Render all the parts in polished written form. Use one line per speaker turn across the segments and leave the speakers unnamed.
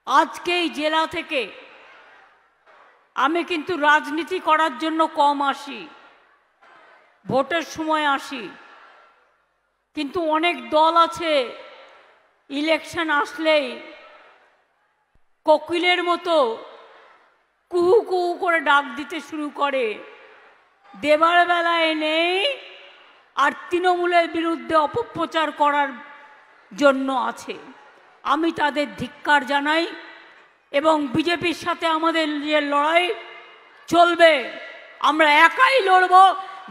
আজকে এই জেলা থেকে আমি কিন্তু রাজনীতি করার জন্য কম আসি, ভোটের সময় আসি, কিন্তু অনেক দল আছে ইলেকশন আসলেই কোকিলের মতো কুহু কুহু করে ডাক দিতে শুরু করে, দেবার বেলায় নেই আর তৃণমূলের বিরুদ্ধে অপপ্রচার করার জন্য আছে। আমি তাদের ধিক্কার জানাই এবং বিজেপির সাথে আমাদের যে লড়াই চলবে, আমরা একাই লড়ব।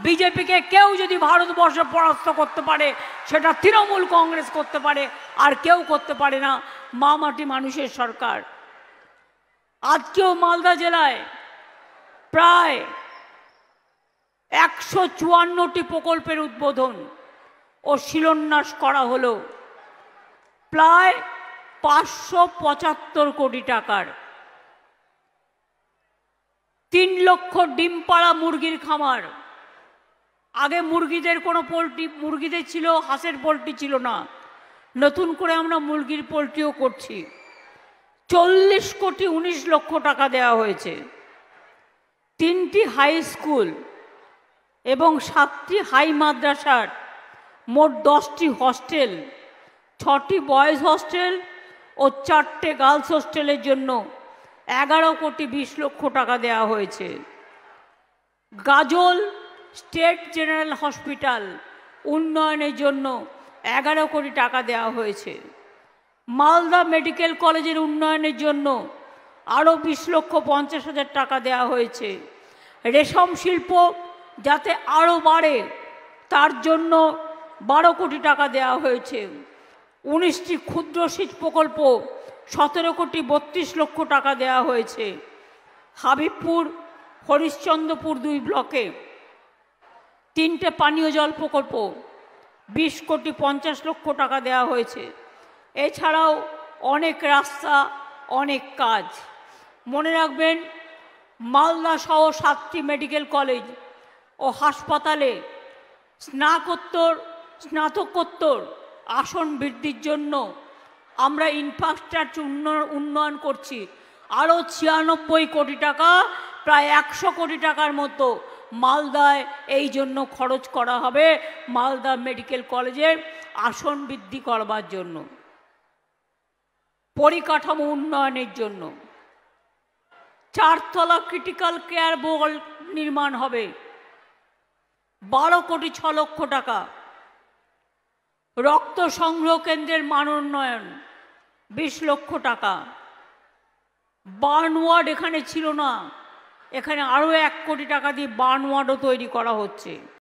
বিজেপিকে কেউ যদি ভারতবর্ষে পরাস্ত করতে পারে সেটা তৃণমূল কংগ্রেস করতে পারে, আর কেউ করতে পারে না মা মাটি মানুষের সরকার। আজকেও মালদা জেলায় প্রায় 154টি প্রকল্পের উদ্বোধন ও শিলান্যাস করা হলো, প্রায় 575 কোটি টাকার। 3 লক্ষ ডিম পাড়া মুরগির খামার। আগে মুরগিদের কোনো পোলট্রি, মুরগিদের ছিল, হাঁসের পোলট্রি ছিল না, নতুন করে আমরা মুরগির পোলট্রিও করছি। 40 কোটি 19 লক্ষ টাকা দেওয়া হয়েছে। 3টি হাই স্কুল এবং 7টি হাই মাদ্রাসার মোট 10টি হস্টেল, 6টি বয়েজ হস্টেল ও 4টে গার্লস হোস্টেলের জন্য 11 কোটি 20 লক্ষ টাকা দেওয়া হয়েছে। গাজল স্টেট জেনারেল হসপিটাল উন্নয়নের জন্য 11 কোটি টাকা দেওয়া হয়েছে। মালদা মেডিকেল কলেজের উন্নয়নের জন্য আরও 20,50,000 টাকা দেওয়া হয়েছে। রেশম শিল্প যাতে আরও বাড়ে তার জন্য 12 কোটি টাকা দেওয়া হয়েছে। 19টি ক্ষুদ্র সেচ প্রকল্প 17 কোটি 32 লক্ষ টাকা দেওয়া হয়েছে। হাবিবপুর হরিশ্চন্দ্রপুর 2 ব্লকে 3টে পানীয় জল প্রকল্প 20 কোটি 50 লক্ষ টাকা দেওয়া হয়েছে। এছাড়াও অনেক রাস্তা, অনেক কাজ। মনে রাখবেন, মালদা সহ 7টি মেডিকেল কলেজ ও হাসপাতালে স্নাতকোত্তর আসন বৃদ্ধির জন্য আমরা ইনফ্রাস্ট্রাকচার উন্নয়ন করছি। আরও 96 কোটি টাকা, প্রায় 100 কোটি টাকার মতো মালদায় এই জন্য খরচ করা হবে, মালদা মেডিকেল কলেজের আসন বৃদ্ধি করবার জন্য, পরিকাঠামো উন্নয়নের জন্য। 4তলা ক্রিটিক্যাল কেয়ার বোর্ড নির্মাণ হবে, 12 কোটি 6 লক্ষ টাকা। রক্ত সংগ্রহ কেন্দ্রের মান উন্নয়ন 20 লক্ষ টাকা। বার্ন ওয়ার্ড এখানে ছিল না, এখানে আরও 1 কোটি টাকা দিয়ে বার্ন ওয়ার্ডও তৈরি করা হচ্ছে।